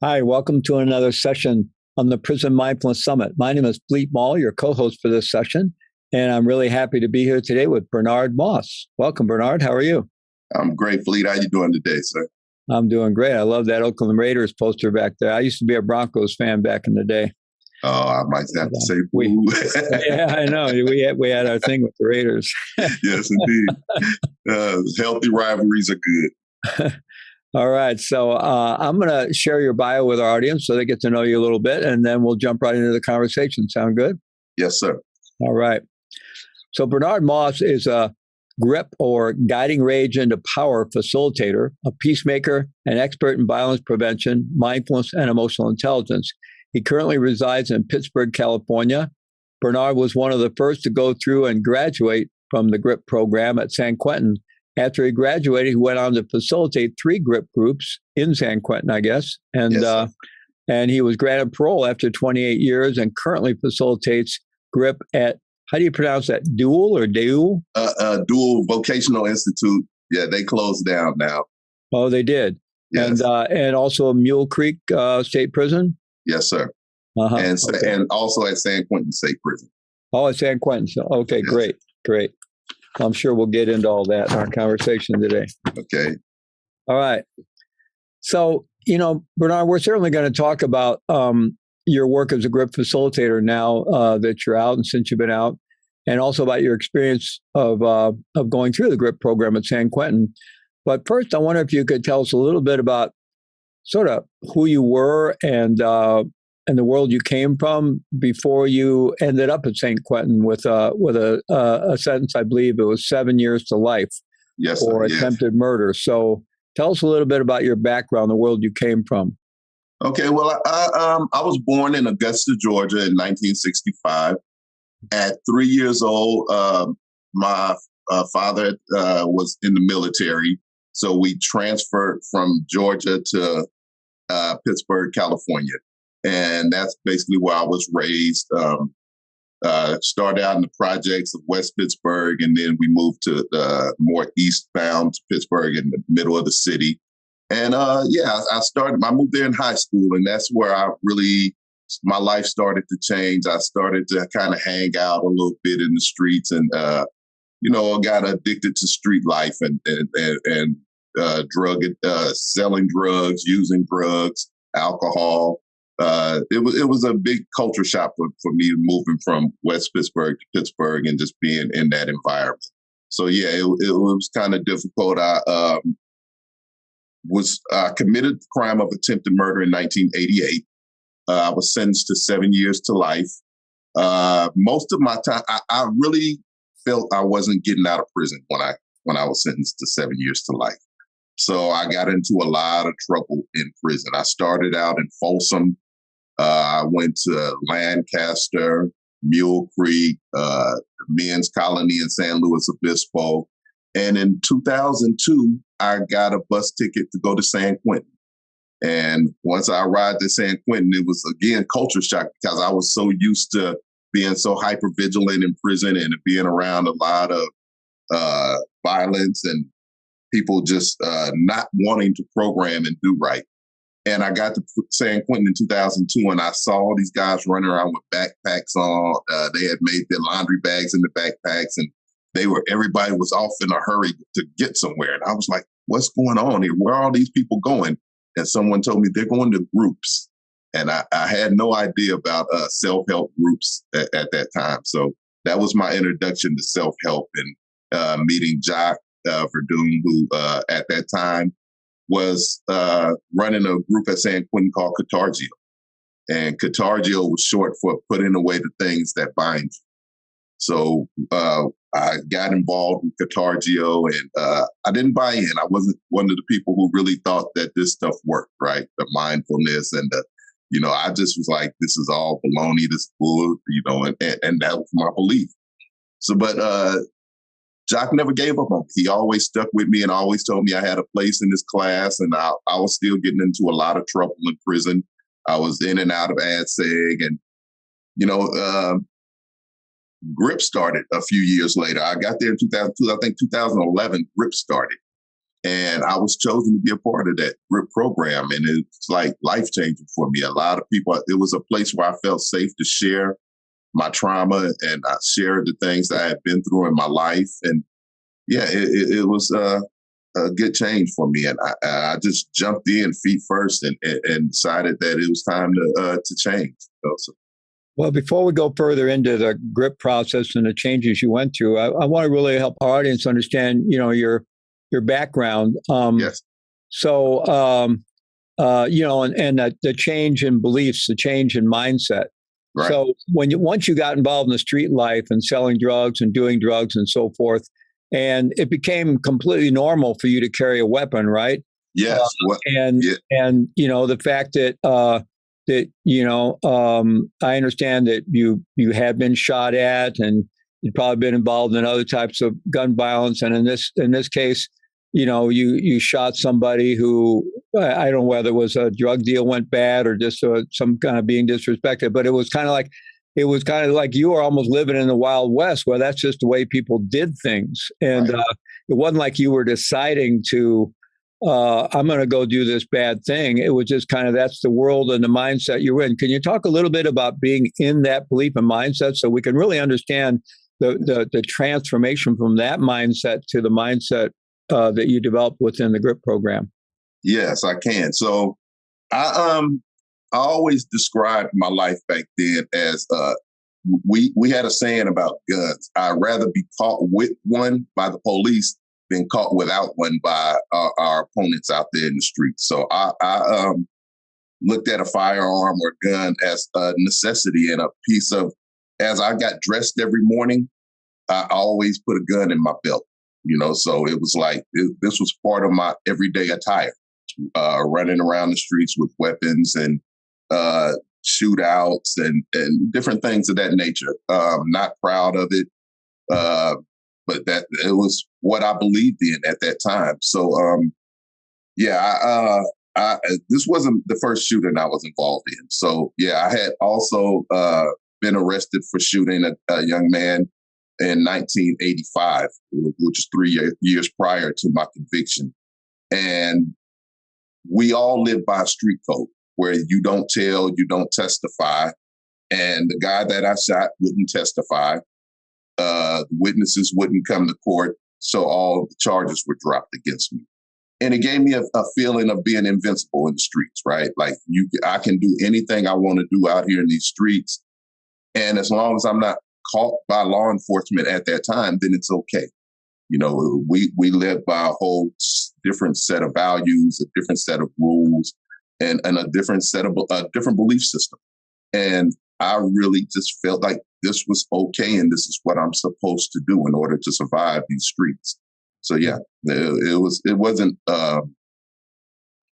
Hi, welcome to another session on the Prison Mindfulness Summit. My name is Fleet Mall, your co-host for this session, and I'm really happy to be here today with Bernard Moss. Welcome, Bernard. How are you? I'm great, Fleet. How you doing today, sir? I'm doing great. I love that Oakland Raiders poster back there. I used to be a Broncos fan back in the day. Oh, I might have to say boo. Yeah, I know. We had our thing with the Raiders. Yes, indeed. Healthy rivalries are good. All right. So I'm going to share your bio with our audience so they get to know you a little bit, and then we'll jump right into the conversation. Sound good? Yes, sir. All right. So Bernard Moss is a GRIP, or Guiding Rage into Power facilitator, a peacemaker, an expert in violence prevention, mindfulness, and emotional intelligence. He currently resides in Pittsburgh, California. Bernard was one of the first to go through and graduate from the GRIP program at San Quentin. After he graduated, he went on to facilitate 3 GRIP groups in San Quentin, I guess. And he was granted parole after 28 years and currently facilitates GRIP at, how do you pronounce that? Dual or Dual? Dual Vocational Institute. Yeah, they closed down now. Oh, they did. Yes. And also Mule Creek State Prison? Yes, sir. And also at San Quentin State Prison. Oh, at San Quentin. Okay, yes. Great. I'm sure we'll get into all that in our conversation today. Okay. All right. So, Bernard, we're certainly going to talk about your work as a GRIP facilitator now that you're out and since you've been out, and also about your experience of going through the GRIP program at San Quentin. But first, I wonder if you could tell us a little bit about sort of who you were and the world you came from before you ended up at St. Quentin with a sentence, I believe it was 7 years to life for attempted murder. So tell us a little bit about your background, the world you came from. Okay, well, I was born in Augusta, Georgia in 1965. At 3 years old, my father was in the military. So we transferred from Georgia to Pittsburgh, California. And that's basically where I was raised. Started out in the projects of West Pittsburgh, and then we moved to more eastbound to Pittsburgh in the middle of the city. And I moved there in high school, and that's where my life started to change. I started to kind of hang out a little bit in the streets and, got addicted to street life and selling drugs, using drugs, alcohol. It was a big culture shock for me moving from West Pittsburgh to Pittsburgh and just being in that environment. So yeah, it was kind of difficult. I was committed the crime of attempted murder in 1988. I was sentenced to 7 years to life. Most of my time, I really felt I wasn't getting out of prison when I was sentenced to 7 years to life. So I got into a lot of trouble in prison. I started out in Folsom. I went to Lancaster, Mule Creek, the men's colony in San Luis Obispo. And in 2002, I got a bus ticket to go to San Quentin. And once I arrived at San Quentin, it was, again, culture shock because I was so used to being so hypervigilant in prison and being around a lot of violence and people just not wanting to program and do right. And I got to San Quentin in 2002, and I saw these guys running around with backpacks on. They had made their laundry bags in the backpacks, and everybody was off in a hurry to get somewhere. And I was like, what's going on here? Where are all these people going? And someone told me they're going to groups. And I had no idea about self-help groups at that time. So that was my introduction to self-help, and meeting Jacques Verdun, who at that time was running a group at San Quentin called Catargio. And Catargio was short for putting away the things that bind you. So I got involved with Catargio, and I didn't buy in. I wasn't one of the people who really thought that this stuff worked, right? The mindfulness and I just was like, this is all baloney, this bull, and that was my belief. So, but Jacques never gave up on me. He always stuck with me and always told me I had a place in his class, and I was still getting into a lot of trouble in prison. I was in and out of ADSEG, and, GRIP started a few years later. I got there in 2002. I think 2011, GRIP started. And I was chosen to be a part of that GRIP program. And it's like life changing for me. A lot of people, it was a place where I felt safe to share my trauma and I shared the things that I had been through in my life. And yeah, it was a good change for me. And I just jumped in feet first and decided that it was time to change. So. Well, before we go further into the GRIP process and the changes you went through, I want to really help our audience understand, your background. Yes. So, and the change in beliefs, the change in mindset. Right. So once you got involved in the street life and selling drugs and doing drugs and so forth, and it became completely normal for you to carry a weapon, right? Yes. And the fact that I understand that you had been shot at and you'd probably been involved in other types of gun violence, and in this case, you shot somebody who, I don't know whether it was a drug deal went bad or just some kind of being disrespected, but it was kind of like you were almost living in the Wild West where that's just the way people did things. And right. It wasn't like you were deciding to, I'm going to go do this bad thing. It was just kind of, that's the world and the mindset you're in. Can you talk a little bit about being in that belief and mindset so we can really understand the transformation from that mindset to the mindset that you developed within the GRIP program? Yes, I can. So I always described my life back then as we had a saying about guns. I'd rather be caught with one by the police than caught without one by our opponents out there in the streets. So I looked at a firearm or gun as a necessity and a piece of, as I got dressed every morning, I always put a gun in my belt. So it was like, this was part of my everyday attire, running around the streets with weapons and shootouts and different things of that nature. Not proud of it, but that it was what I believed in at that time. So, this wasn't the first shooting I was involved in. So, yeah, I had also been arrested for shooting a young man in 1985, which is 3 years prior to my conviction. And we all live by a street code where you don't tell, you don't testify. And the guy that I shot wouldn't testify. Witnesses wouldn't come to court. So all the charges were dropped against me. And it gave me a feeling of being invincible in the streets, right? Like I can do anything I want to do out here in these streets. And as long as I'm not caught by law enforcement at that time, then it's okay. We live by a whole different set of values, a different set of rules, and a different set of different belief system. And I really just felt like this was okay, and this is what I'm supposed to do in order to survive these streets. So yeah, it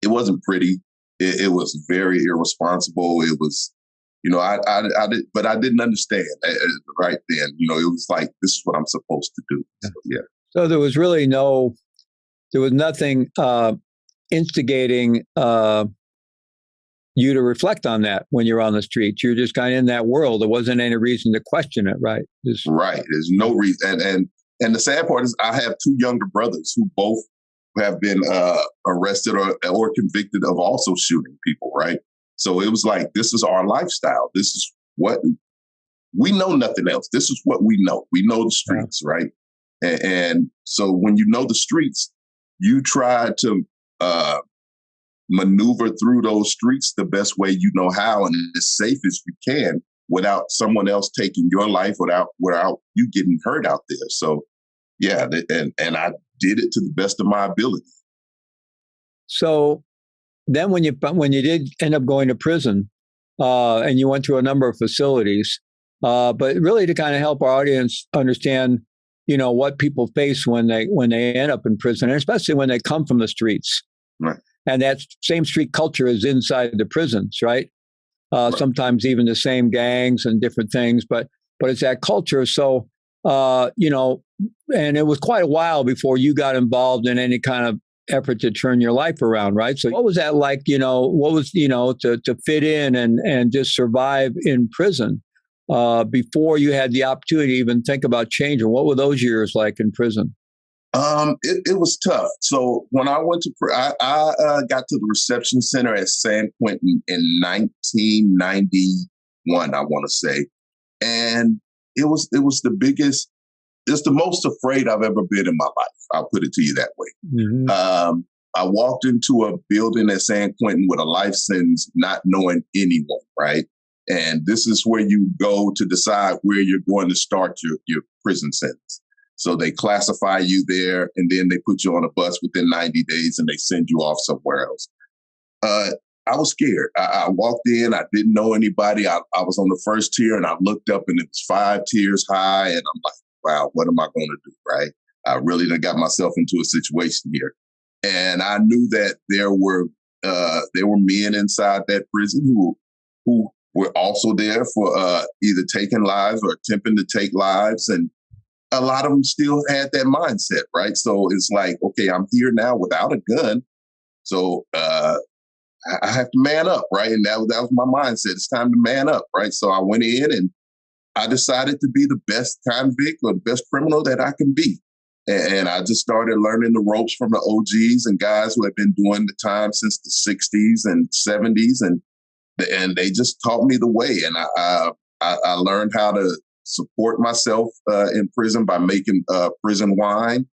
wasn't pretty. It was very irresponsible. It was, but I didn't understand right then. It was like, this is what I'm supposed to do. So, yeah. So there was nothing instigating you to reflect on that when you're on the streets. You're just kind of in that world. There wasn't any reason to question it, right? Right. There's no reason. And the sad part is I have two younger brothers who both have been arrested or convicted of also shooting people, right? So it was like, this is our lifestyle. This is what we know, nothing else. This is what we know. We know the streets, right? And so when you know the streets, you try to maneuver through those streets the best way you know how and as safe as you can without someone else taking your life, without you getting hurt out there. So yeah, and I did it to the best of my ability. So then when you did end up going to prison, and you went to a number of facilities, but really to kind of help our audience understand, what people face when they end up in prison, and especially when they come from the streets. Right. And that same street culture is inside the prisons, right? Right. Sometimes even the same gangs and different things, but it's that culture. So, and it was quite a while before you got involved in any kind of effort to turn your life around, right? So what was that like, what was, to fit in and just survive in prison before you had the opportunity to even think about changing? What were those years like in prison? It was tough. So when I went to, I got to the reception center at San Quentin in 1991, I want to say, and it was the biggest, it's the most afraid I've ever been in my life. I'll put it to you that way. Mm-hmm. I walked into a building at San Quentin with a life sentence, not knowing anyone, right? And this is where you go to decide where you're going to start your prison sentence. So they classify you there, and then they put you on a bus within 90 days and they send you off somewhere else. I was scared. I walked in, I didn't know anybody. I was on the first tier and I looked up and it was 5 tiers high. And I'm like, wow, what am I going to do? Right. I really done got myself into a situation here. And I knew that there were men inside that prison who were also there for either taking lives or attempting to take lives. And a lot of them still had that mindset, right? So it's like, okay, I'm here now without a gun. So I have to man up, right? And that was my mindset. It's time to man up, right? So I went in and I decided to be the best convict or the best criminal that I can be. And I just started learning the ropes from the OGs and guys who had been doing the time since the 60s and 70s. And they just taught me the way. And I learned how to support myself in prison by making prison wine.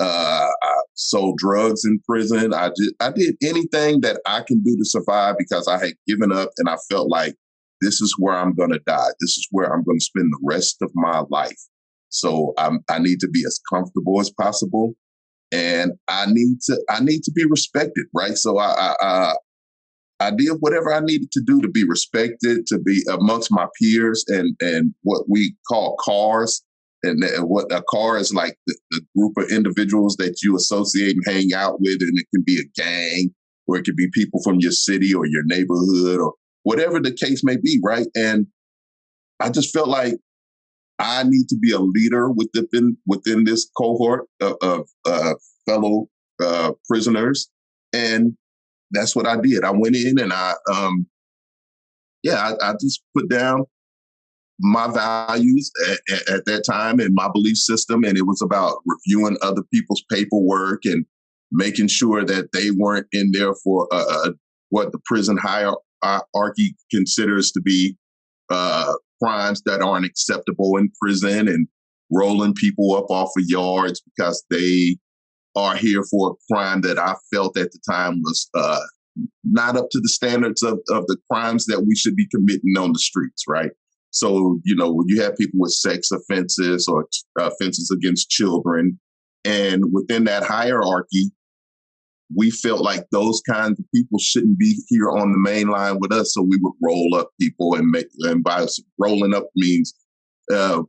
I sold drugs in prison. I did anything that I can do to survive because I had given up and I felt like this is where I'm going to die. This is where I'm going to spend the rest of my life. So I need to be as comfortable as possible, and I need to be respected, right? So I did whatever I needed to do to be respected, to be amongst my peers, and what we call cars. And what a car is like the group of individuals that you associate and hang out with. And it can be a gang, or it could be people from your city or your neighborhood or whatever the case may be, right? And I just felt like I need to be a leader within this cohort of fellow prisoners. And that's what I did. I went in and I just put down my values at that time and my belief system. And it was about reviewing other people's paperwork and making sure that they weren't in there for what the prison hierarchy considers to be crimes that aren't acceptable in prison, and rolling people up off of yards because they are here for a crime that I felt at the time was not up to the standards of the crimes that we should be committing on the streets, right? So, when you have people with sex offenses or offenses against children, and within that hierarchy, we felt like those kinds of people shouldn't be here on the main line with us. So we would roll up people and by rolling up means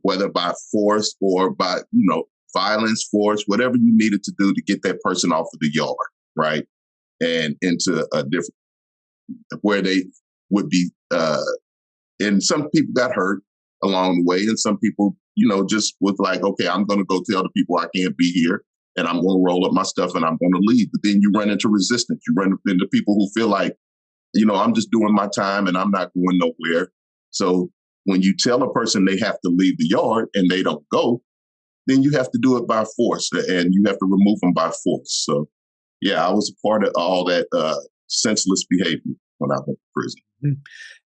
whether by force or by, violence, force, whatever you needed to do to get that person off of the yard, right? And into a different, where they would be, and some people got hurt along the way. And some people, just was like, okay, I'm going to go tell the people I can't be here. And I'm going to roll up my stuff and I'm going to leave. But then you run into resistance. You run into people who feel like, I'm just doing my time and I'm not going nowhere. So when you tell a person they have to leave the yard and they don't go, then you have to do it by force and you have to remove them by force. So, yeah, I was a part of all that senseless behavior when I went to prison.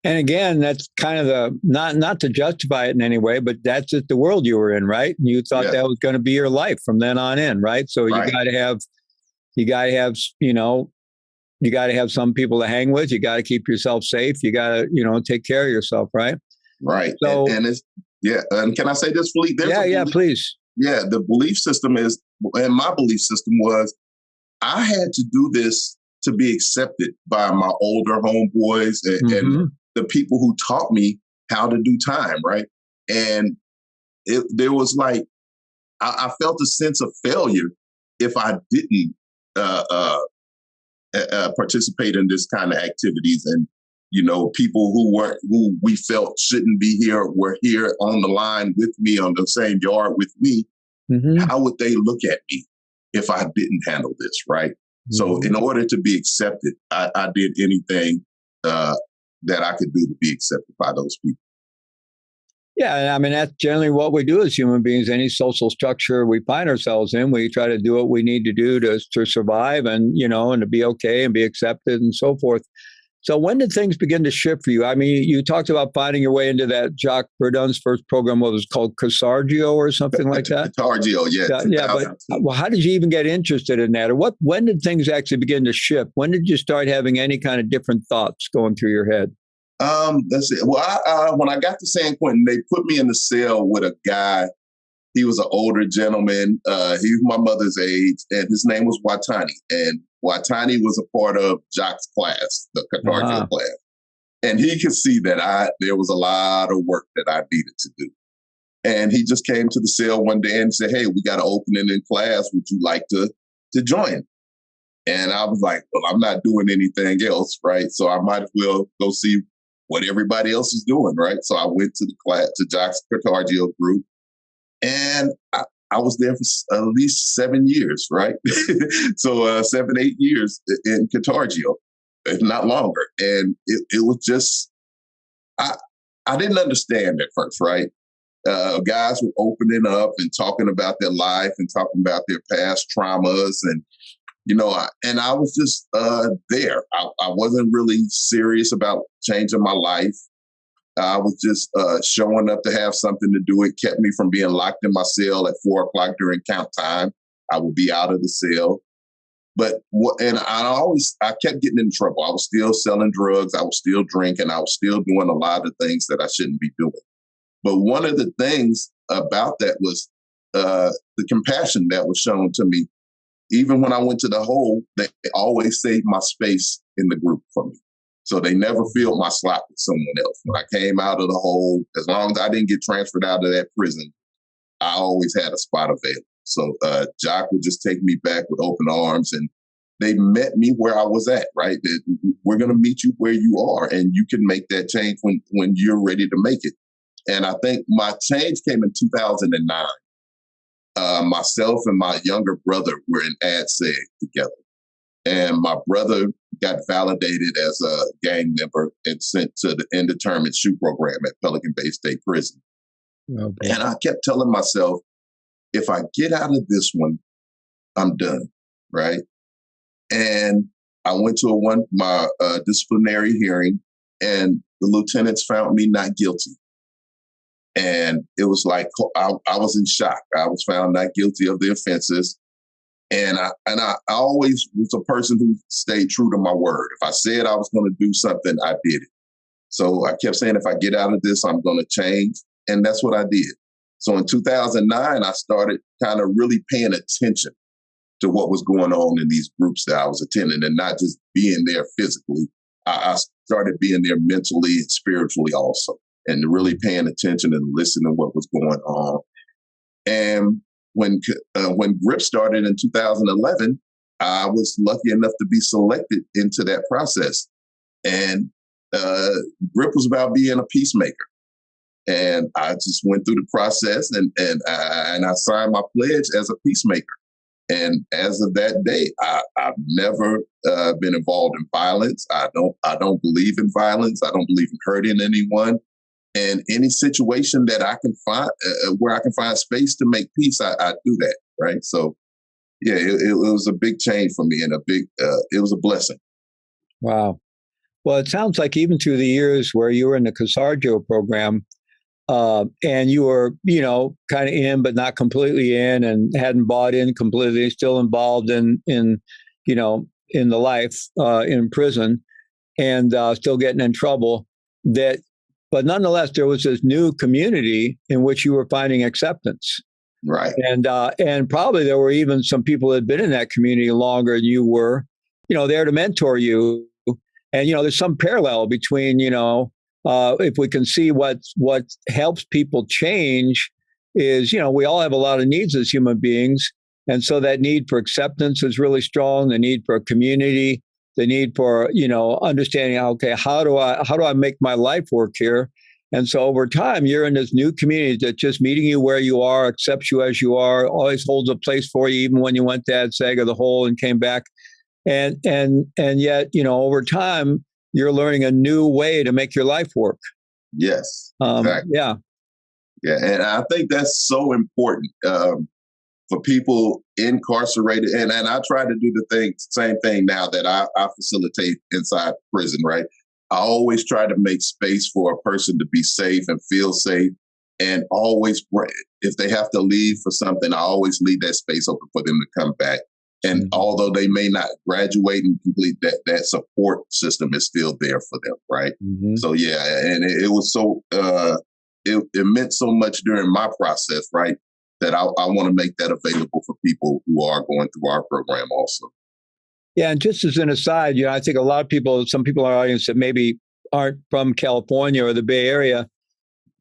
And again, that's kind of the not to justify it in any way, but that's just the world you were in, right? And you thought that was going to be your life from then on in, right? So you got to have some people to hang with. You got to keep yourself safe. You got to, take care of yourself, right? Right. So, and it's, and can I say this, Philippe? Please. Yeah, the belief system is, and my belief system was, I had to do this to be accepted by my older homeboys and the people who taught me how to do time, right? And there was like, I felt a sense of failure if I didn't participate in this kind of activities. And, people who we felt shouldn't be here were here on the line with me, on the same yard with me. How would they look at me if I didn't handle this, right? So in order to be accepted, I did anything that I could do to be accepted by those people. Yeah, and I mean that's generally what we do as human beings. Any social structure we find ourselves in, we try to do what we need to do to survive, and and to be okay and be accepted and so forth. So when did things begin to shift for you? I mean, you talked about finding your way into that Jacques Verdun's first program, what was called Casargio or something like that. Catargio, yeah, Yeah, but well, how did you even get interested in that, or what? When did things actually begin to shift? When did you start having any kind of different thoughts going through your head? Let's see. Well, when I got to San Quentin, they put me in the cell with a guy. He was an older gentleman. He was my mother's age, and his name was Watani. And Watani was a part of Jacques' class, the Catargio class. And he could see that there was a lot of work that I needed to do. And he just came to the cell one day and said, "Hey, we got an opening in class. Would you like to join?" And I was like, "Well, I'm not doing anything else, right? So I might as well go see what everybody else is doing, right?" So I went to the class, to Jacques Catargio group, and I was there for at least 7 years, right? So 7, 8 years in Catargio, if not longer. And it was just, I didn't understand at first, right? Guys were opening up and talking about their life and talking about their past traumas. And, and I was just there. I wasn't really serious about changing my life. I was just showing up to have something to do. It kept me from being locked in my cell at 4 o'clock during count time. I would be out of the cell. And I kept getting in trouble. I was still selling drugs. I was still drinking. I was still doing a lot of things that I shouldn't be doing. But one of the things about that was the compassion that was shown to me. Even when I went to the hole, they always saved my space in the group for me. So they never filled my slot with someone else. When I came out of the hole, as long as I didn't get transferred out of that prison, I always had a spot available. So Jock would just take me back with open arms, and they met me where I was at, right? We're going to meet you where you are, and you can make that change when you're ready to make it. And I think my change came in 2009. Myself and my younger brother were in ADSEG together. And my brother got validated as a gang member and sent to the indeterminate shoe program at Pelican Bay State Prison. Okay. And I kept telling myself, if I get out of this one, I'm done, right? And I went to my disciplinary hearing, and the lieutenants found me not guilty. And it was like, I was in shock. I was found not guilty of the offenses. And I always was a person who stayed true to my word. If I said I was going to do something, I did it. So I kept saying, if I get out of this, I'm going to change. And that's what I did. So in 2009, I started kind of really paying attention to what was going on in these groups that I was attending, and not just being there physically. I started being there mentally and spiritually also, and really paying attention and listening to what was going on. And when GRIP started in 2011, I was lucky enough to be selected into that process. And GRIP was about being a peacemaker. And I just went through the process, and I signed my pledge as a peacemaker. And as of that day, I've never been involved in violence. I don't believe in violence. I don't believe in hurting anyone. And any situation that I can find where I can find space to make peace, I do that. Right. So, yeah, it was a big change for me, and it was a blessing. Wow. Well, it sounds like even through the years where you were in the Casargio program, and you were, kind of in, but not completely in, and hadn't bought in completely, still involved in the life in prison, and still getting in trouble. But nonetheless, there was this new community in which you were finding acceptance. Right. And probably there were even some people that had been in that community longer than you were, there to mentor you. And, there's some parallel between, if we can see what helps people change is, we all have a lot of needs as human beings. And so that need for acceptance is really strong, the need for a community, the need for, understanding, okay, how do I make my life work here? And so over time, you're in this new community that just meeting you where you are, accepts you as you are, always holds a place for you, even when you went to ADSEG or the hole and came back. And yet, over time, you're learning a new way to make your life work. Yes. Exactly. Yeah. Yeah, and I think that's so important for people incarcerated. And I try to do same thing now that I facilitate inside prison, right? I always try to make space for a person to be safe and feel safe. And always, if they have to leave for something, I always leave that space open for them to come back. And although they may not graduate and complete that support system is still there for them, right? So yeah, and it was so it meant so much during my process, right? That I want to make that available for people who are going through our program also. Yeah, and just as an aside, I think a lot of people, some people in our audience that maybe aren't from California or the Bay Area,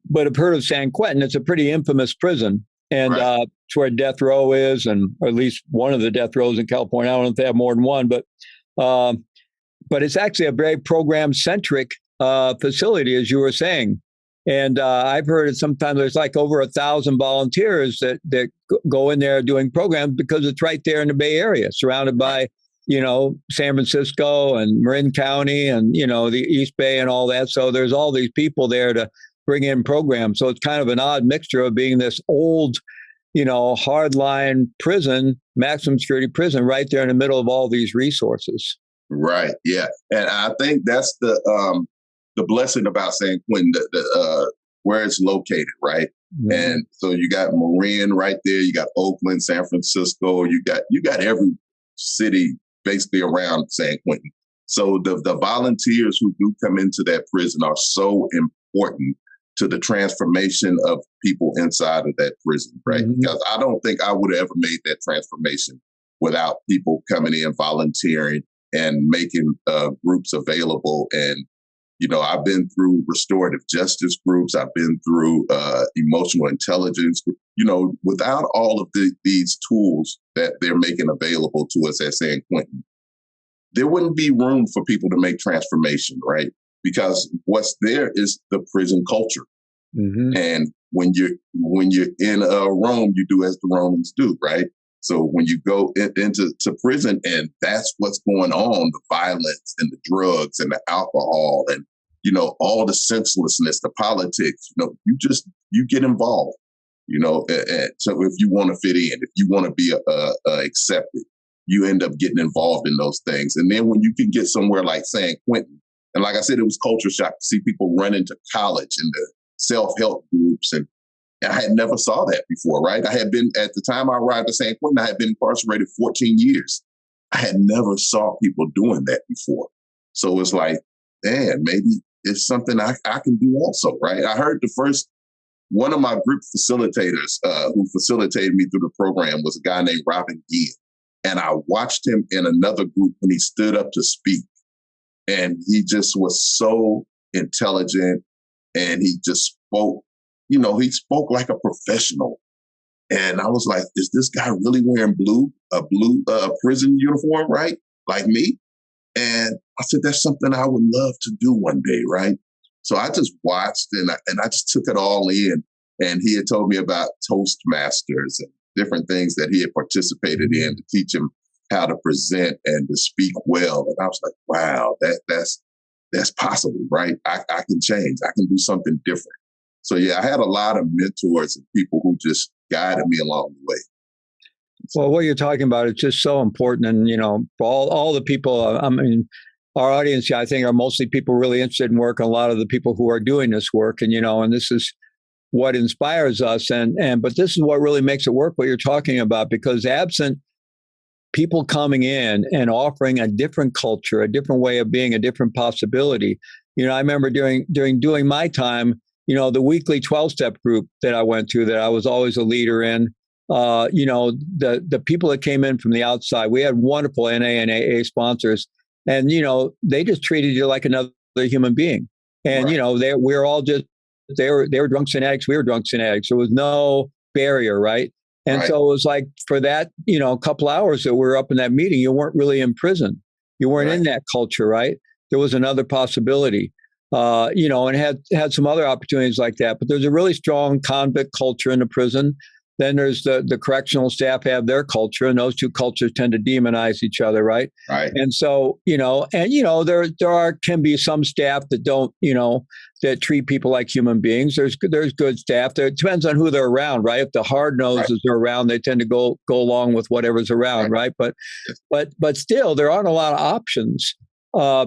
but have heard of San Quentin. It's a pretty infamous prison. And it's where death row is, and or at least one of the death rows in California. I don't know if they have more than one, but it's actually a very program-centric facility, as you were saying. And I've heard it sometimes there's like over 1,000 volunteers that go in there doing programs because it's right there in the Bay Area, surrounded by, San Francisco and Marin County and, the East Bay and all that. So there's all these people there to bring in programs. So it's kind of an odd mixture of being this old, hardline prison, maximum security prison, right there in the middle of all these resources. Right. Yeah. And I think that's the blessing about San Quentin, where it's located, right? And so you got Marin right there, you got Oakland, San Francisco, you got every city basically around San Quentin. So the volunteers who do come into that prison are so important to the transformation of people inside of that prison, right? Because I don't think I would have ever made that transformation without people coming in, volunteering, and making groups available. And, I've been through restorative justice groups. I've been through emotional intelligence. Without all of these tools that they're making available to us at San Quentin, there wouldn't be room for people to make transformation, right? Because what's there is the prison culture. And when you're in Rome, you do as the Romans do, right? So when you go into prison and that's what's going on, the violence and the drugs and the alcohol and, all the senselessness, the politics, you get involved, and so if you want to fit in, if you want to be accepted, you end up getting involved in those things. And then when you can get somewhere like San Quentin, and like I said, it was culture shock to see people run into college and the self-help groups. And I had never saw that before, right? I had been, at the time I arrived at San Quentin, I had been incarcerated 14 years. I had never saw people doing that before. So it's like, man, maybe it's something I can do also, right? I heard one of my group facilitators who facilitated me through the program was a guy named Robin Guillen. And I watched him in another group when he stood up to speak. And he just was so intelligent, and he just spoke, he spoke like a professional. And I was like, is this guy really wearing a blue prison uniform, right? Like me? And I said, that's something I would love to do one day, right? So I just watched and I just took it all in. And he had told me about Toastmasters and different things that he had participated in to teach him how to present and to speak well. And I was like, wow, that's possible, right? I can change. I can do something different. So yeah, I had a lot of mentors and people who just guided me along the way. Well, what you're talking about is just so important. And, for all the people, our audience, I think, are mostly people really interested in work. And a lot of the people who are doing this work, and, and this is what inspires us. But this is what really makes it work, what you're talking about, because absent people coming in and offering a different culture, a different way of being, a different possibility. I remember doing my time, the weekly 12-step group that I went to, that I was always a leader in, the people that came in from the outside, we had wonderful NA and AA sponsors, and, they just treated you like another human being. And, right. We were all just, they were drunks and addicts. We were drunks and addicts. There was no barrier, right? And right. So it was like, for that, couple hours that we were up in that meeting, you weren't really in prison. You weren't right. in that culture, right? There was another possibility, and had some other opportunities like that. But there's a really strong convict culture in the prison. Then there's the correctional staff have their culture, and those two cultures tend to demonize each other, right? Right. And so, there can be some staff that don't, that treat people like human beings. There's good staff. It depends on who they're around, right? If the hard noses are around, they tend to go along with whatever's around, right? But still, there aren't a lot of options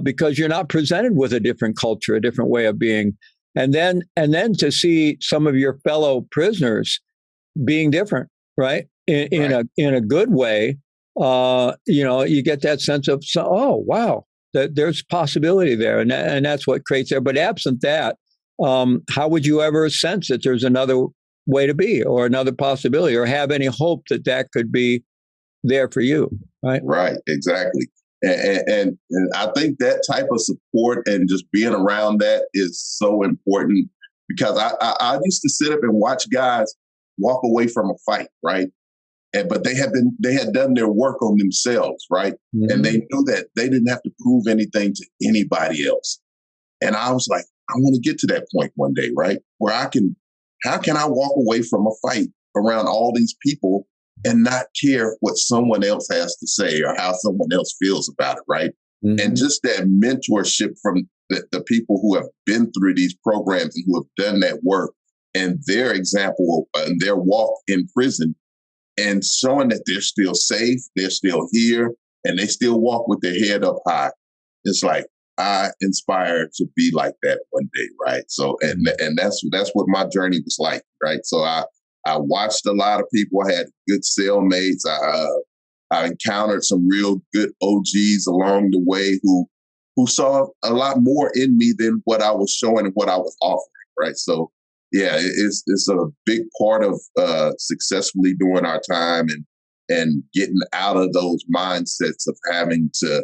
because you're not presented with a different culture, a different way of being, and then to see some of your fellow prisoners being different, right? In a good way, you get that sense of, oh wow, that there's possibility there, and that's what creates there. But absent that, how would you ever sense that there's another way to be, or another possibility, or have any hope that could be there for you, right? Right, exactly. And I think that type of support and just being around that is so important, because I used to sit up and watch guys walk away from a fight, right? But they had done their work on themselves, right? Mm-hmm. And they knew that they didn't have to prove anything to anybody else. And I was like, I want to get to that point one day, right? Where how can I walk away from a fight around all these people and not care what someone else has to say or how someone else feels about it, right? Mm-hmm. And just that mentorship from the people who have been through these programs and who have done that work, and their example and their walk in prison, and showing that they're still safe, they're still here, and they still walk with their head up high. It's like, I aspire to be like that one day, right? So, and that's what my journey was like, right? So I watched a lot of people. I had good cellmates. I encountered some real good OGs along the way who saw a lot more in me than what I was showing and what I was offering, right? So, yeah, it's a big part of successfully doing our time and getting out of those mindsets of having to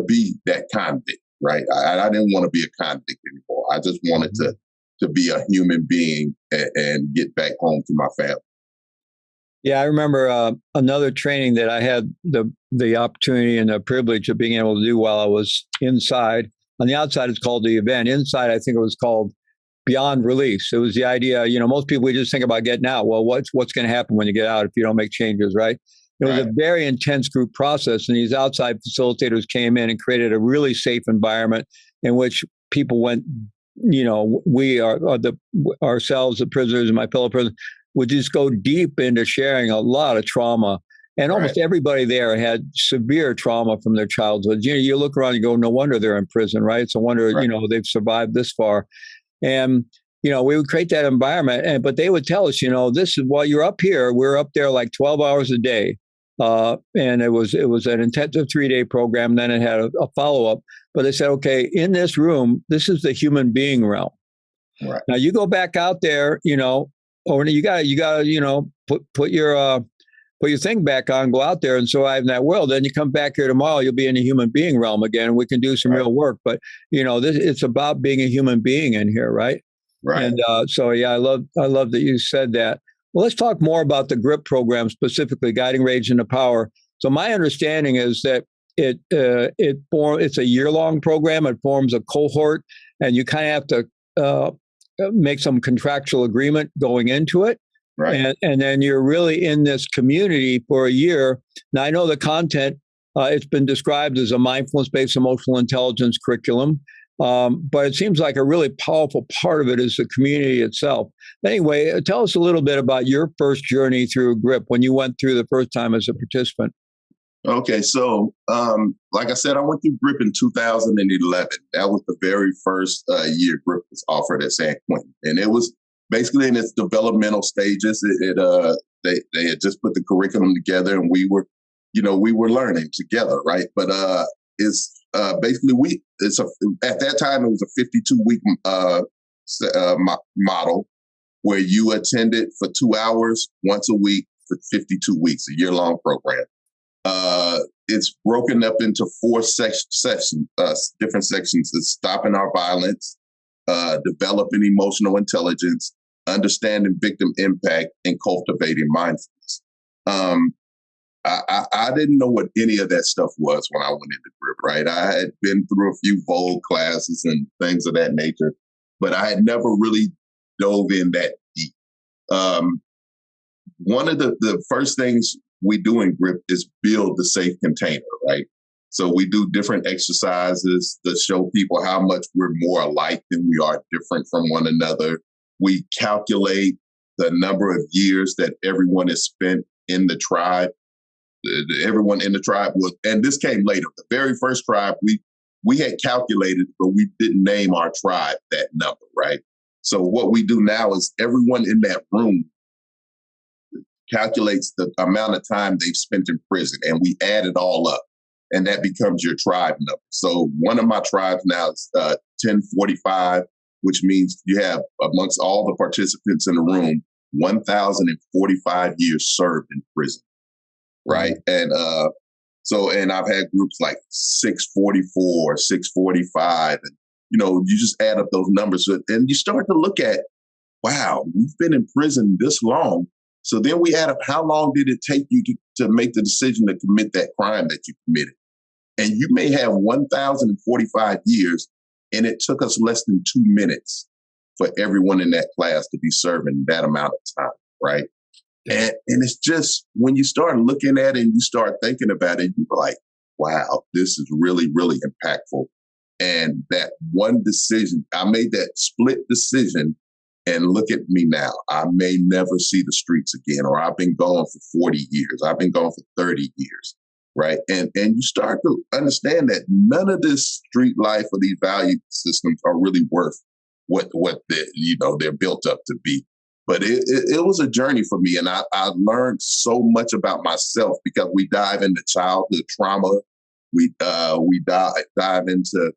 be that convict, right? I didn't want to be a convict anymore. I just wanted to be a human being and get back home to my family. Yeah, I remember another training that I had the opportunity and the privilege of being able to do while I was inside. On the outside, it's called the event. Inside, I think it was called Beyond Release. It was the idea, most people, we just think about getting out. Well, what's going to happen when you get out if you don't make changes, right? It was a very intense group process, and these outside facilitators came in and created a really safe environment in which people went, we are ourselves, the prisoners and my fellow prisoners, would just go deep into sharing a lot of trauma. And almost everybody there had severe trauma from their childhood. You look around, you go, no wonder they're in prison, right? It's a wonder, they've survived this far. And, we would create that environment. But they would tell us, this is while you're up here, we're up there like 12 hours a day. And it was an intensive 3-day program. Then it had a follow-up. But they said, okay, in this room, this is the human being realm. Right. Now you go back out there, or you got put your thing back on, go out there and survive in that world. Then you come back here tomorrow, you'll be in the human being realm again, and we can do some real work. But it's about being a human being in here, right? Right. And I love that you said that. Well, let's talk more about the GRIP program, specifically Guiding Rage into Power. So my understanding is that it's a year-long program. It forms a cohort, and you kind of have to make some contractual agreement going into it. Right. And then you're really in this community for a year. Now, I know the content, it's been described as a mindfulness-based emotional intelligence curriculum, but it seems like a really powerful part of it is the community itself. Anyway, tell us a little bit about your first journey through GRIP when you went through the first time as a participant. Okay, so like I said, I went through GRIP in 2011. That was the very first year GRIP was offered at San Quentin, and it was basically in its developmental stages. They had just put the curriculum together, and we were learning together, right? But it's basically at that time it was a 52-week model where you attended for 2 hours once a week for 52 weeks, a year-long program. It's broken up into 4 sections, different sections. It's stopping our violence, developing emotional intelligence, understanding victim impact, and cultivating mindfulness. I didn't know what any of that stuff was when I went into GRIP, right? I had been through a few Vogue classes and things of that nature, but I had never really dove in that deep. one of the first things we do in GRIP is build the safe container, right? So we do different exercises that show people how much we're more alike than we are different from one another. We calculate the number of years that everyone has spent in the tribe. Everyone in the tribe was, and this came later. The very first tribe, we had calculated, but we didn't name our tribe that number, right? So what we do now is everyone in that room calculates the amount of time they've spent in prison, and we add it all up, and that becomes your tribe number. So one of my tribes now is 1045, which means you have, amongst all the participants in the room, 1,045 years served in prison, right? And and I've had groups like 644, 645, and you just add up those numbers, and you start to look at, wow, we've been in prison this long. So then we add up, how long did it take you to make the decision to commit that crime that you committed? And you may have 1,045 years, and it took us less than 2 minutes for everyone in that class to be serving that amount of time, right? And it's just, when you start looking at it and you start thinking about it, you're like, wow, this is really, really impactful. And that one decision, I made that split decision, and look at me now. I may never see the streets again, or I've been gone for 40 years. I've been gone for 30 years, right? And you start to understand that none of this street life or these value systems are really worth what they're built up to be. But it was a journey for me, and I learned so much about myself, because we dive into childhood trauma. We dive into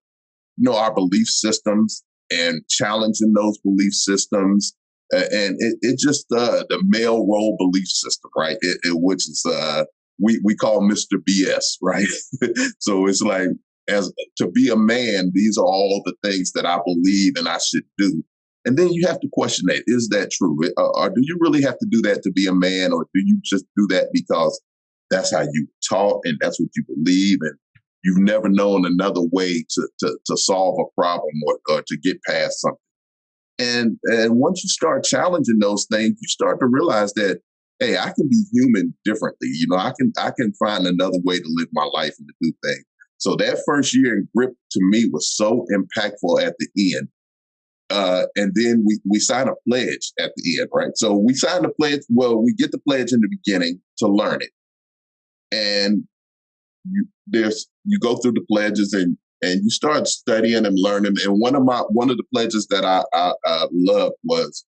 our belief systems and challenging those belief systems, and it just the male role belief system, right? Which is we call Mr. BS, right? So it's like, as to be a man, these are all the things that I believe and I should do. And then you have to question that. Is that true? Or do you really have to do that to be a man? Or do you just do that because that's how you taught and that's what you believe? And you've never known another way to solve a problem or to get past something. And once you start challenging those things, you start to realize that, hey, I can be human differently. I can find another way to live my life and to do things. So that first year in GRIP to me was so impactful at the end. And then we sign a pledge at the end, right? So we sign the pledge. Well, we get the pledge in the beginning to learn it. And you go through the pledges and you start studying and learning. And one of the pledges that I loved was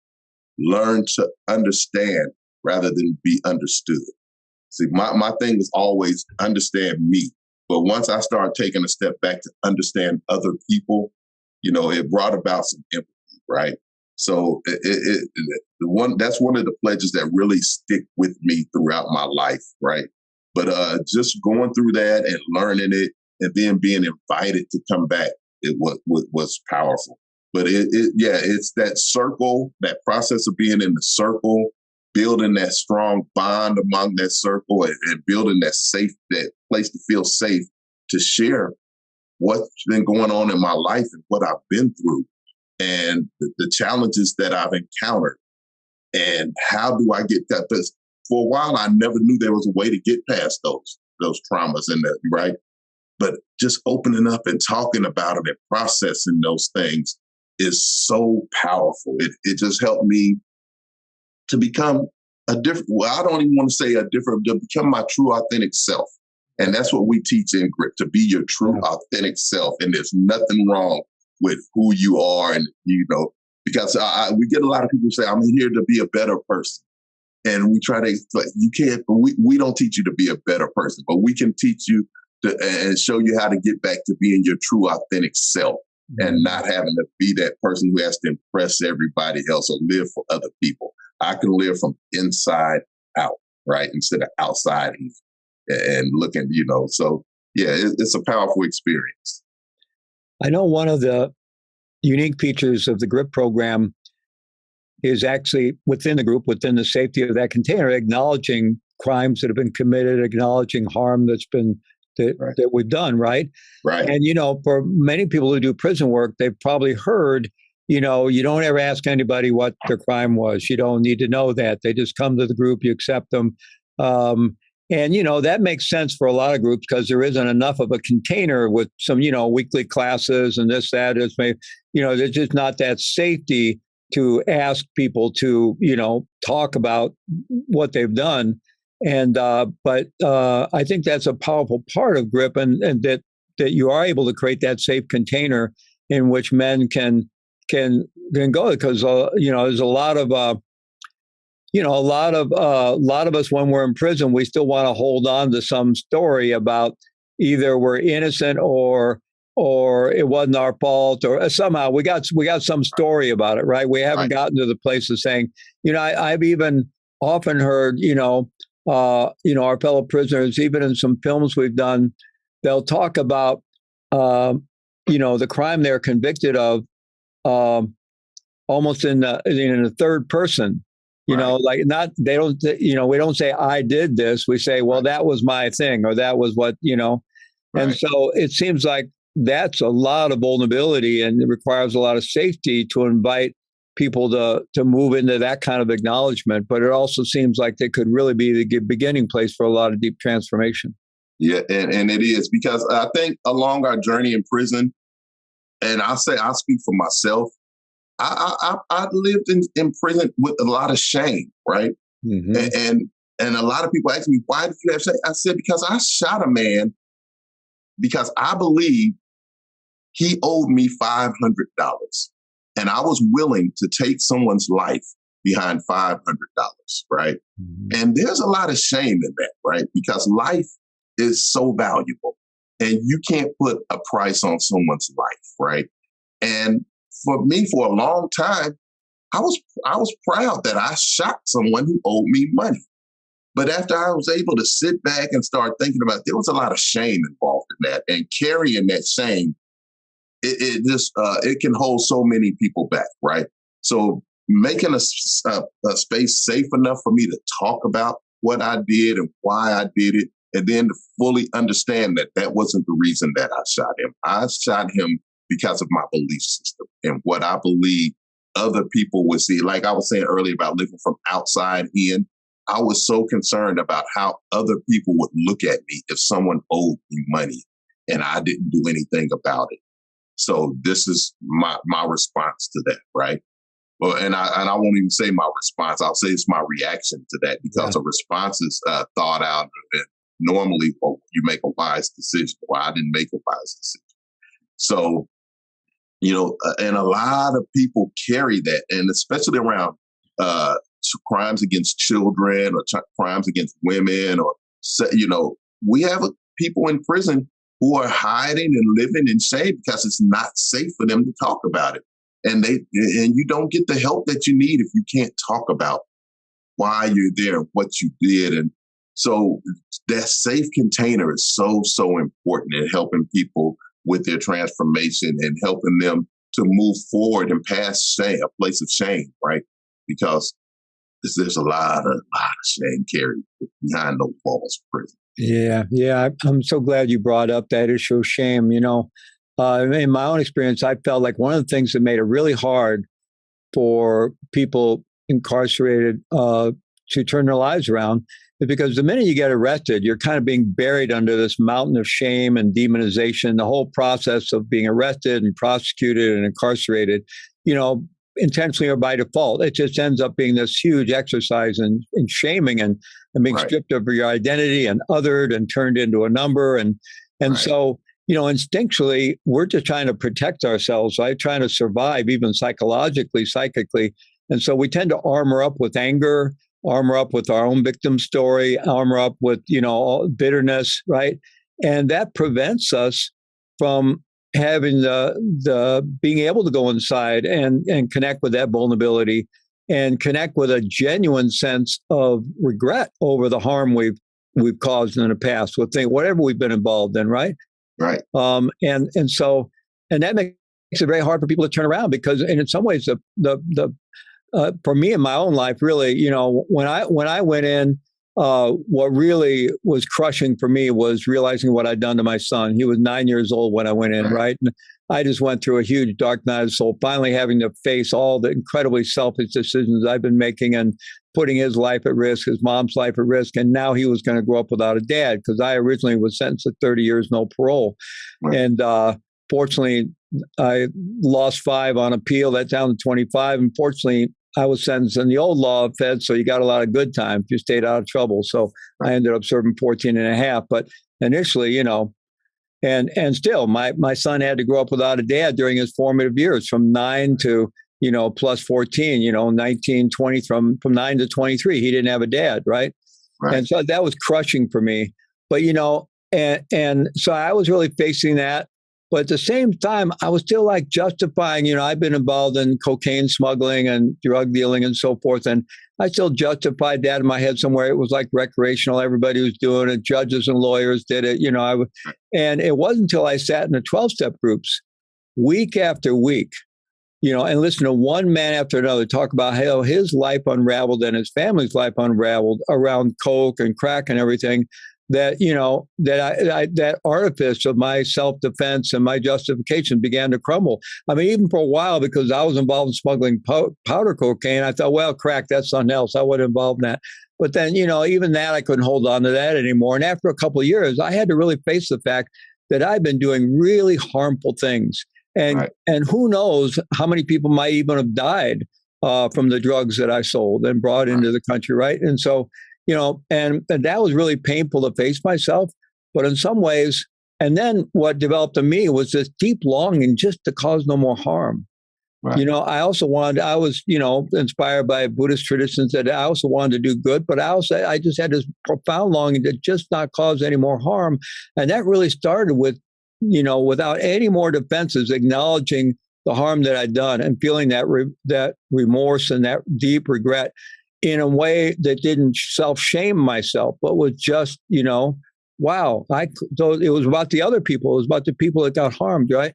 learn to understand rather than be understood. See, my thing was always understand me. But once I started taking a step back to understand other people, it brought about some empathy, right? So that's one of the pledges that really stick with me throughout my life, right? But just going through that and learning it, and then being invited to come back, it was powerful. But it's that circle, that process of being in the circle, building that strong bond among that circle, and building that place to feel safe to share what's been going on in my life and what I've been through, and the challenges that I've encountered, and how do I get that? Because for a while, I never knew there was a way to get past those traumas and that, right? But just opening up and talking about them and processing those things is so powerful. It just helped me to become a different, well, I don't even want to say to become my true authentic self. And that's what we teach in GRIP, to be your true authentic self. And there's nothing wrong with who you are. And, because we get a lot of people say, I'm here to be a better person. And we try to, you can't, we don't teach you to be a better person, but we can teach you and show you how to get back to being your true authentic self, and not having to be that person who has to impress everybody else or live for other people. I can live from inside out, right? Instead of outside and looking, so yeah, it's a powerful experience. I know one of the unique features of the GRIP program is actually within the group, within the safety of that container, acknowledging crimes that have been committed, acknowledging harm that we've done, right? Right. And, for many people who do prison work, they've probably heard, you don't ever ask anybody what their crime was. You don't need to know that. They just come to the group, you accept them. And, that makes sense for a lot of groups because there isn't enough of a container with some, weekly classes and this, that is maybe, there's just not that safety to ask people to, talk about what they've done. And, but I think that's a powerful part of GRIP and that you are able to create that safe container in which men can go because, there's a lot of, a lot of us when we're in prison, we still want to hold on to some story about either we're innocent or it wasn't our fault or somehow we got some story about it, right? We haven't gotten to the place of saying, I've even often heard, our fellow prisoners, even in some films we've done, they'll talk about, the crime they're convicted of, almost in the third person. We don't say I did this. We say, well, that was my thing, or that was what, And so it seems like that's a lot of vulnerability and it requires a lot of safety to invite people to move into that kind of acknowledgement. But it also seems like they could really be the beginning place for a lot of deep transformation. Yeah, and it is because I think along our journey in prison, and I'll speak for myself, I lived in prison with a lot of shame, right? Mm-hmm. And a lot of people ask me, why did you have shame? I said, because I shot a man because I believed he owed me $500. And I was willing to take someone's life behind $500, right? Mm-hmm. And there's a lot of shame in that, right? Because life is so valuable and you can't put a price on someone's life, right? And for me, for a long time, I was proud that I shot someone who owed me money. But after I was able to sit back and start thinking about it, there was a lot of shame involved in that. And carrying that shame, it can hold so many people back, right? So making a space safe enough for me to talk about what I did and why I did it, and then to fully understand that wasn't the reason that I shot him. I shot him because of my belief system and what I believe other people would see. Like I was saying earlier about living from outside in, I was so concerned about how other people would look at me if someone owed me money and I didn't do anything about it. So this is my response to that, right? Well, and I won't even say my response. I'll say it's my reaction to that because a response is thought out and normally you make a wise decision. Well, I didn't make a wise decision. So, and a lot of people carry that, and especially around crimes against children or crimes against women, or we have people in prison who are hiding and living in shame because it's not safe for them to talk about it, and you don't get the help that you need if you can't talk about why you're there and what you did, and so that safe container is so important in helping people with their transformation and helping them to move forward and past shame, a place of shame, right? Because there's a lot of shame carried behind those walls of prison. Yeah. I'm so glad you brought up that issue of shame. In my own experience, I felt like one of the things that made it really hard for people incarcerated to turn their lives around is because the minute you get arrested, you're kind of being buried under this mountain of shame and demonization. The whole process of being arrested and prosecuted and incarcerated, intentionally or by default, it just ends up being this huge exercise in shaming and being stripped of your identity and othered and turned into a number. And so, instinctually, we're just trying to protect ourselves, right? Trying to survive, even psychologically, psychically. And so we tend to armor up with anger, armor up with our own victim story, armor up with, bitterness, right? And that prevents us from having the being able to go inside and connect with that vulnerability and connect with a genuine sense of regret over the harm we've caused in the past with whatever we've been involved in, right? Right. And that makes it very hard for people to turn around because, and in some ways, the for me in my own life, really, when I went in what really was crushing for me was realizing what I'd done to my son. He was 9 years old when I went in, right? And I just went through a huge dark night of the soul, finally having to face all the incredibly selfish decisions I've been making and putting his life at risk, his mom's life at risk. And now he was going to grow up without a dad because I originally was sentenced to 30 years, no parole. Right. And fortunately, I lost 5 on appeal. That's down to 25. And fortunately, I was sentenced in the old law of Fed, so you got a lot of good time if you stayed out of trouble. So I ended up serving 14 and a half. But initially, and still, my son had to grow up without a dad during his formative years from 9 to, plus 14, 19, 20, from 9 to 23. He didn't have a dad, right? And so that was crushing for me. But, and so I was really facing that. But at the same time, I was still like justifying, I've been involved in cocaine smuggling and drug dealing and so forth. And I still justified that in my head somewhere. It was like recreational. Everybody was doing it. Judges and lawyers did it. And it wasn't until I sat in the 12-step groups week after week, and listened to one man after another talk about how his life unraveled and his family's life unraveled around coke and crack and everything. That that artifice of my self-defense and my justification began to crumble. I mean, even for a while, because I was involved in smuggling powder cocaine, I thought, well, crack, that's something else. I wasn't involved in that. But then, even that, I couldn't hold on to that anymore. And after a couple of years, I had to really face the fact that I've been doing really harmful things. And who knows how many people might even have died from the drugs that I sold and brought into the country, right? And so, and that was really painful to face myself. But in some ways, and then what developed in me was this deep longing just to cause no more harm. Right. I also I was, inspired by Buddhist traditions that I also wanted to do good, but I just had this profound longing to just not cause any more harm. And that really started with, without any more defenses, acknowledging the harm that I'd done and feeling that that remorse and that deep regret in a way that didn't self-shame myself, but was just, wow, so it was about the other people. It was about the people that got harmed, right?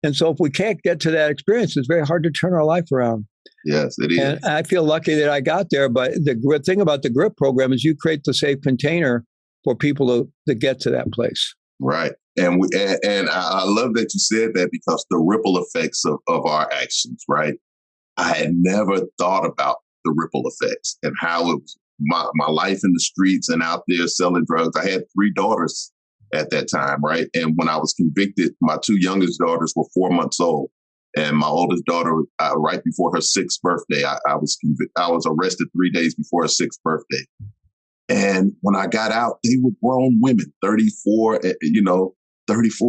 And so if we can't get to that experience, it's very hard to turn our life around. Yes, it is. And I feel lucky that I got there. But the good thing about the GRIP program is you create the safe container for people to get to that place. Right. And I love that you said that, because the ripple effects of our actions, right? I had never thought about the ripple effects and how it was my life in the streets and out there selling drugs. I had 3 daughters at that time, right? And when I was convicted, my 2 youngest daughters were 4 months old. And my oldest daughter, right before her 6th birthday, I was arrested 3 days before her 6th birthday. And when I got out, they were grown women, 34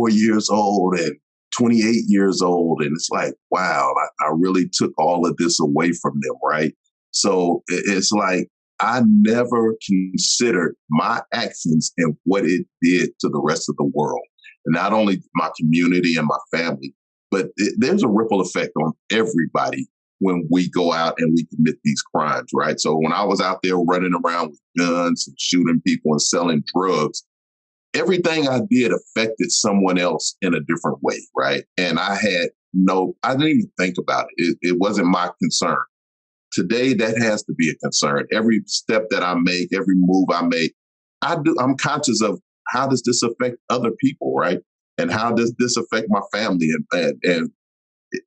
years old and 28 years old. And it's like, wow, I really took all of this away from them, right? So it's like, I never considered my actions and what it did to the rest of the world. And not only my community and my family, but there's a ripple effect on everybody when we go out and we commit these crimes, right? So when I was out there running around with guns and shooting people and selling drugs, everything I did affected someone else in a different way, right? And I didn't even think about it. It wasn't my concern. Today, that has to be a concern. Every step that I make, every move I make, I'm conscious of how does this affect other people, right? And how does this affect my family? And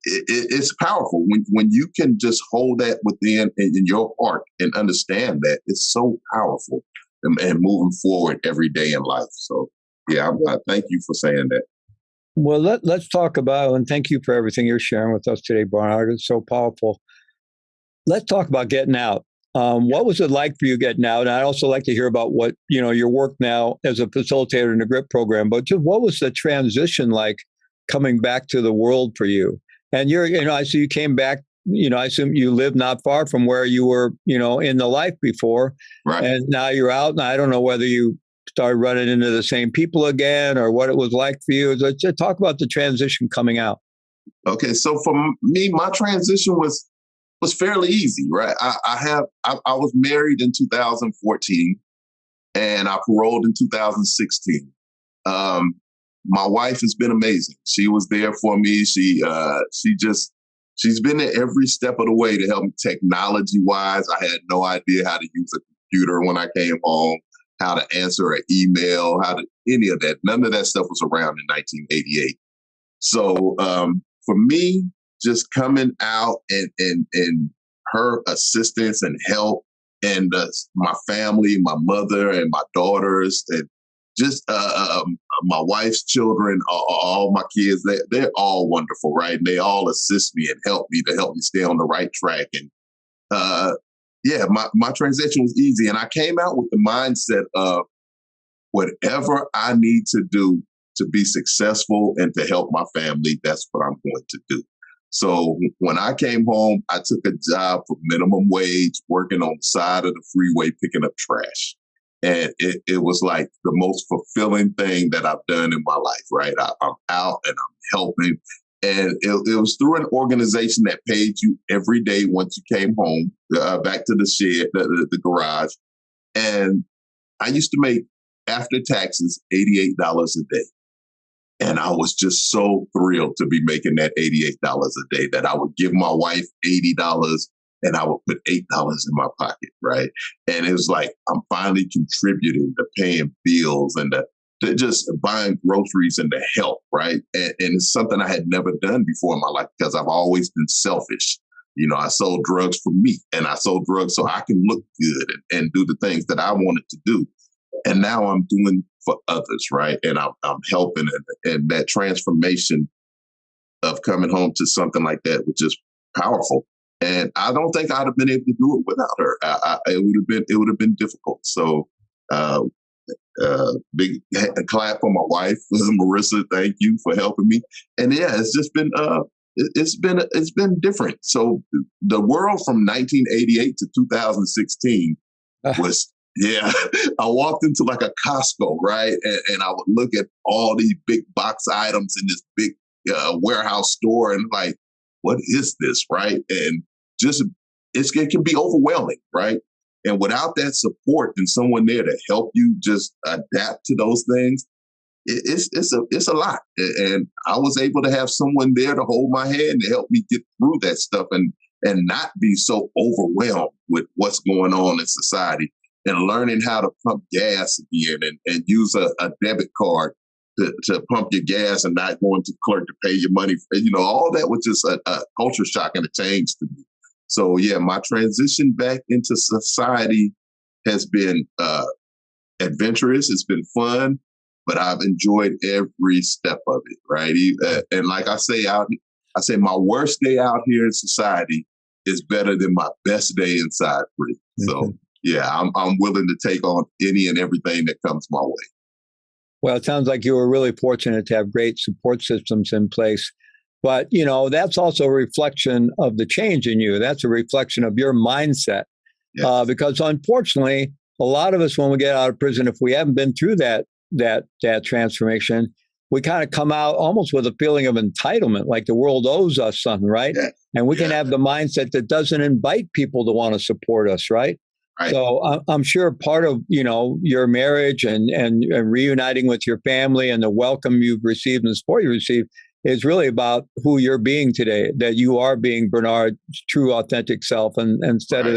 it's powerful when you can just hold that within in your heart and understand that. It's so powerful and moving forward every day in life. So, yeah, I thank you for saying that. Well, let's talk about, and thank you for everything you're sharing with us today, Barnard. It's so powerful. Let's talk about getting out. What was it like for you getting out? And I'd also like to hear about what, your work now as a facilitator in the GRIP program, but just what was the transition like coming back to the world for you? And I see you came back, I assume you lived not far from where you were, in the life before. Right. And now you're out. And I don't know whether you started running into the same people again or what it was like for you. Just talk about the transition coming out. Okay. So for me, my transition was fairly easy, right? I was married in 2014 and I paroled in 2016. My wife has been amazing. She was there for me. She's been there every step of the way to help me technology wise. I had no idea how to use a computer when I came home, how to answer an email, how to any of that. None of that stuff was around in 1988. So for me, just coming out and her assistance and help, and my family, my mother and my daughters, and just my wife's children, all my kids, they're all wonderful, right? And they all assist me and help me stay on the right track. And my transition was easy. And I came out with the mindset of whatever I need to do to be successful and to help my family, that's what I'm going to do. So when I came home, I took a job for minimum wage, working on the side of the freeway, picking up trash. And it was like the most fulfilling thing that I've done in my life, right? I'm out and I'm helping. And it was through an organization that paid you every day once you came home, back to the shed, the garage. And I used to make, after taxes, $88 a day. And I was just so thrilled to be making that $88 a day that I would give my wife $80 and I would put $8 in my pocket, right? And it was like, I'm finally contributing to paying bills and to just buying groceries and to help, right? And it's something I had never done before in my life because I've always been selfish. I sold drugs for me, and I sold drugs so I can look good and do the things that I wanted to do. And now I'm doing for others, right? And I'm helping, and that transformation of coming home to something like that was just powerful. And I don't think I'd have been able to do it without her. It would have been difficult. So, big clap for my wife, Marissa. Thank you for helping me. And yeah, it's just been it's been different. So the world from 1988 to 2016 was. Yeah, I walked into like a Costco, right? And I would look at all these big box items in this big warehouse store and like, what is this, right? And just, it can be overwhelming, right? And without that support and someone there to help you just adapt to those things, it's a lot. And I was able to have someone there to hold my hand to help me get through that stuff and not be so overwhelmed with what's going on in society. And learning how to pump gas again and use a debit card to pump your gas and not going to the clerk to pay your money. All that was just a culture shock and a change to me. So, yeah, my transition back into society has been adventurous. It's been fun, but I've enjoyed every step of it, right? And like I say, I say my worst day out here in society is better than my best day inside prison. Mm-hmm. So, yeah, I'm willing to take on any and everything that comes my way. Well, it sounds like you were really fortunate to have great support systems in place. But, that's also a reflection of the change in you. That's a reflection of your mindset. Yes. Because unfortunately, a lot of us, when we get out of prison, if we haven't been through that transformation, we kind of come out almost with a feeling of entitlement, like the world owes us something, right? Yeah. And we can have the mindset that doesn't invite people to want to support us, right? Right. So I'm sure part of, your marriage and reuniting with your family and the welcome you've received and the support you received is really about who you're being today, that you are being Bernard's true, authentic self, and instead of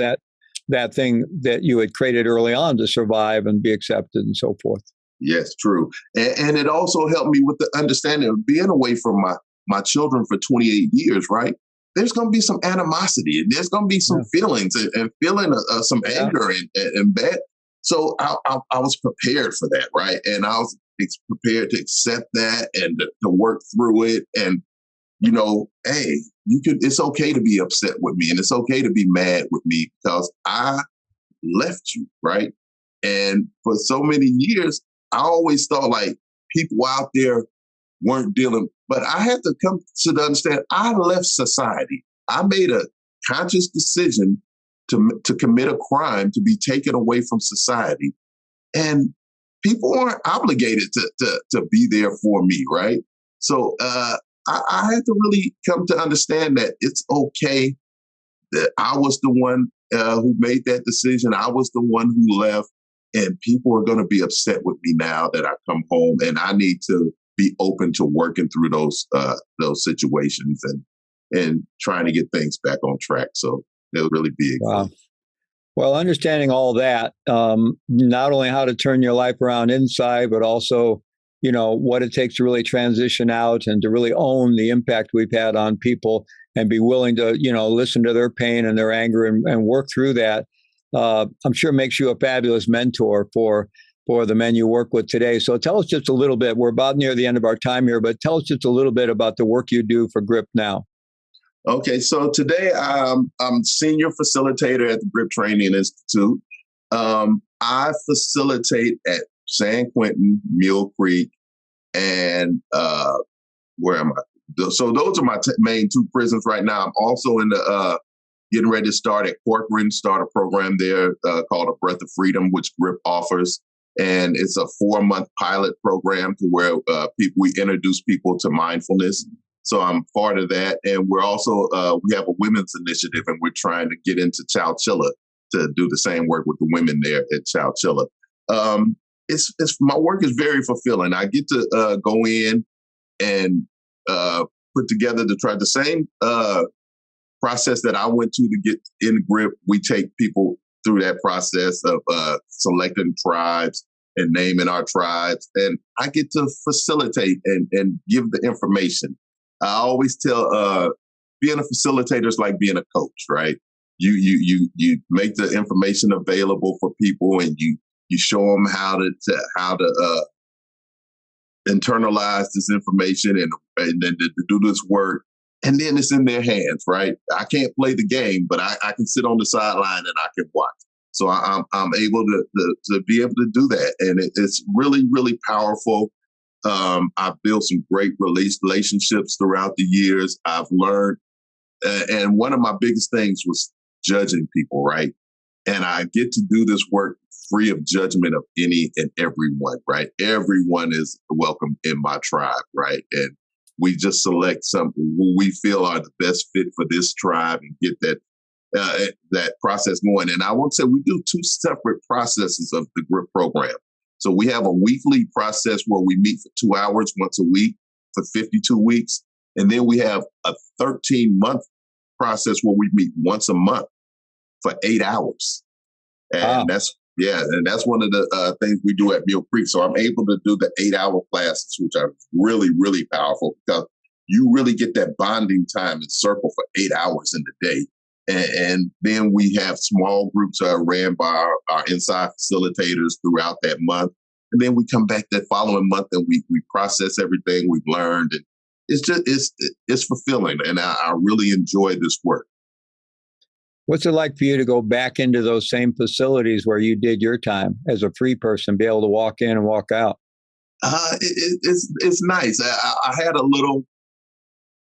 that thing that you had created early on to survive and be accepted and so forth. Yes, true. And it also helped me with the understanding of being away from my children for 28 years, right? There's going to be some animosity and there's going to be some feelings and feeling some anger and bad. So I was prepared for that, right? And I was prepared to accept that and to work through it. And, hey, it's okay to be upset with me and it's okay to be mad with me because I left you, right? And for so many years, I always thought like people out there weren't dealing, but I had to come to understand I left society. I made a conscious decision to commit a crime, to be taken away from society. And people aren't obligated to be there for me, right? So I had to really come to understand that it's okay that I was the one who made that decision. I was the one who left, and people are going to be upset with me now that I come home, and I need to be open to working through those situations and trying to get things back on track. So it'll really be wow. Well, understanding all that, not only how to turn your life around inside, but also, what it takes to really transition out and to really own the impact we've had on people and be willing to, listen to their pain and their anger and work through that. I'm sure makes you a fabulous mentor for the men you work with today. So tell us just a little bit. We're about near the end of our time here, but tell us just a little bit about the work you do for GRIP now. Okay, so today I'm senior facilitator at the GRIP Training Institute. I facilitate at San Quentin, Mule Creek, and where am I? So those are my main two prisons right now. I'm also in the getting ready to start at Corcoran, start a program there called A Breath of Freedom, which GRIP offers. And it's a 4-month pilot program to where we introduce people to mindfulness. So I'm part of that. And we're also, we have a women's initiative, and we're trying to get into Chowchilla to do the same work with the women there at Chowchilla. It's my work is very fulfilling. I get to go in and put together to try the same process that I went to get in GRIP. We take people through that process of selecting tribes and naming our tribes. And I get to facilitate and give the information. I always tell being a facilitator is like being a coach, right? You make the information available for people, and you show them how to internalize this information and then to do this work. And then it's in their hands, right? I can't play the game, but I can sit on the sideline and I can watch. So I'm able to be able to do that, and it's really, really powerful. I've built some great relationships throughout the years. I've learned, and one of my biggest things was judging people, right? And I get to do this work free of judgment of any and everyone, right? Everyone is welcome in my tribe, right? And we just select some who we feel are the best fit for this tribe and get that process going. And I won't say we do two separate processes of the GRIP program. So we have a weekly process where we meet for 2 hours once a week for 52 weeks. And then we have a 13-month process where we meet once a month for 8 hours. And that's one of the things we do at Mule Creek. So I'm able to do the 8-hour classes, which are really, really powerful because you really get that bonding time in circle for 8 hours in the day. And then we have small groups ran by our inside facilitators throughout that month. And then we come back that following month and we process everything we've learned. And it's fulfilling. And I really enjoy this work. What's it like for you to go back into those same facilities where you did your time as a free person, be able to walk in and walk out? It's nice. I had a little.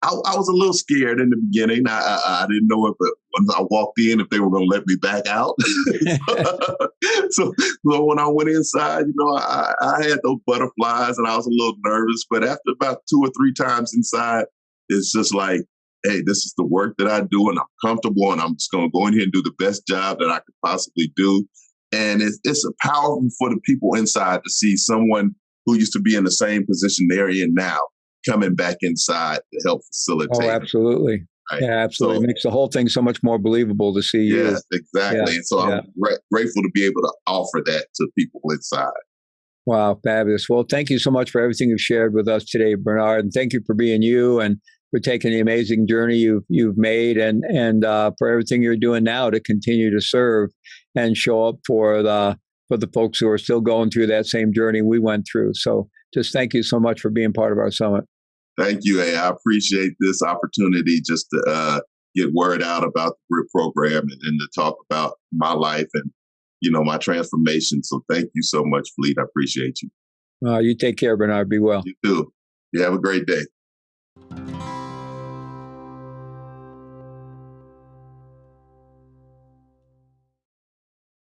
I was a little scared in the beginning. I didn't know if once I walked in, if they were going to let me back out. so when I went inside, I had those butterflies and I was a little nervous. But after about 2 or 3 times inside, it's just like, hey, this is the work that I do and I'm comfortable and I'm just going to go in here and do the best job that I could possibly do. And it's powerful for the people inside to see someone who used to be in the same position they're in now coming back inside to help facilitate. Oh, absolutely. Right? Yeah, absolutely. So, it makes the whole thing so much more believable to see you. Yes, exactly. Yeah, and so I'm grateful to be able to offer that to people inside. Wow, fabulous. Well, thank you so much for everything you've shared with us today, Bernard. And thank you for being you and for taking the amazing journey you've made and for everything you're doing now to continue to serve and show up for the folks who are still going through that same journey we went through. So just thank you so much for being part of our summit. Thank you. I appreciate this opportunity just to get word out about the GRIP program and to talk about my life and, my transformation. So thank you so much, Fleet. I appreciate you. You take care, Bernard. Be well. You too. You have a great day.